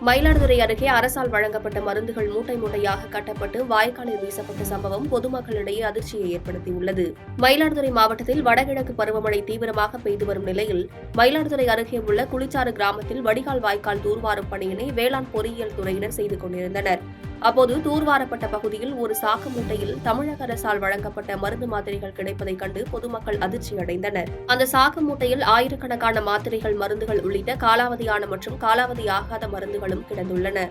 மயிலாடுதுறை அருகே அரசால் வழங்கப்பட்ட மருந்துகள் மூட்டை மூட்டையாக கட்டப்பட்டு வாய்க்காலில் வீசப்பட்ட சம்பவம் பொதுமக்களிடையே அதிர்ச்சியை ஏற்படுத்தியுள்ளது. மயிலாடுதுறை மாவட்டத்தில் வடகிழக்கு பருவமழை தீவிரமாக பெய்து வரும் நிலையில் மயிலாடுதுறை அருகே உள்ள குளிச்சாறு கிராமத்தில் வடிகால் வாய்க்கால் தூர்வாரும் பணியினை வேளாண் பொறியியல் துறையினர் செய்து கொண்டிருந்தனர். அப்போது தூர்வாரப்பட்ட பகுதியில் ஒரு சாக்கு மூட்டையில் தமிழக அரசால் வழங்கப்பட்ட மருந்து மாத்திரைகள் கிடைப்பதைக் கண்டு பொதுமக்கள் அதிர்ச்சியடைந்தனர். அந்த சாக்கு மூட்டையில் ஆயிரக்கணக்கான மாத்திரைகள், மருந்துகள் உள்ளிட்ட காலாவதியான மற்றும் காலாவதியாகாத மருந்துகளும் கிடந்துள்ளன.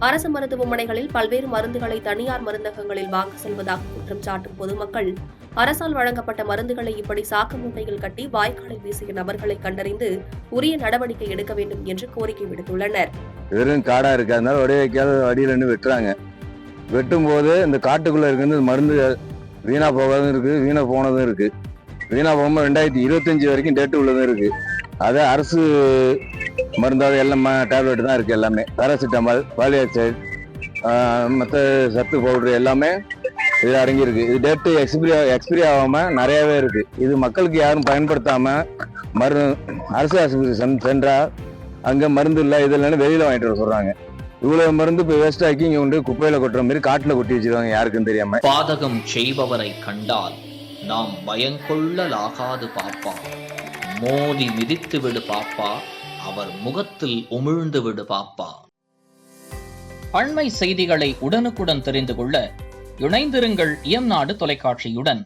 அரசு மருத்துவமனைகளில் பல்வேறு மருந்துகளை தனியார் மருந்தகங்களில் வாங்க செல்வதாக குற்றம் சாட்டும் பொதுமக்கள் அரசால் வழங்கப்பட்ட மருந்துகளை இப்படி சாக்கு மூட்டையில் கட்டி வாய்க்காலில் வீசிய நபர்களை கண்டறிந்து உரிய நடவடிக்கை எடுக்க வேண்டும் என்று கோரிக்கை விடுத்துள்ளனர். வெறும் காடா இருக்கு, அதனால வடிய வைக்காத வடியில இருந்து வெட்டுறாங்க. வெட்டும் போது இந்த காட்டுக்குள்ள இருக்கிற மருந்து வீணா போகாதும் இருக்கு, வீணா போனதும் இருக்கு. வீணா போகும்போது 2025 வரைக்கும் டேட்டு உள்ளதும் இருக்கு. அதை அரசு மருந்தாவது எல்லாம் டேப்லெட் தான் இருக்கு. எல்லாமே பேராசிட்டமால், பாலியாக்சைடு, மற்ற சத்து பவுடர் எல்லாமே இது அடங்கியிருக்கு. இது டேட்டு எக்ஸ்பிரி ஆகாம நிறையவே இருக்கு. இது மக்களுக்கு யாரும் பயன்படுத்தாம அரசு ஆஸ்பத்திரி சென்றா அங்க மருந்து இல்லை, இது இல்லைன்னு வெளியில வாங்கிட்டு வர சொல்றாங்க. இவ்வளவு மருந்து இப்ப வேஸ்ட் ஆக்கி இங்க கொண்டு குப்பையில கொட்டுற மாதிரி காட்டுல கொட்டி வச்சிருக்காங்க, யாருக்கும் தெரியாம. பாதகம் செய்பவரை கண்டால் நாம் பயங்கொள்ளலாகாது பாப்பா, மோதி மிதித்து விடு பாப்பா, அவர் முகத்தில் உமிழ்ந்து விடு பாப்பா. அண்மை செய்திகளை உடனுக்குடன் தெரிந்து கொள்ள இணைந்திருங்கள் இயம்நாடு தொலைக்காட்சியுடன்.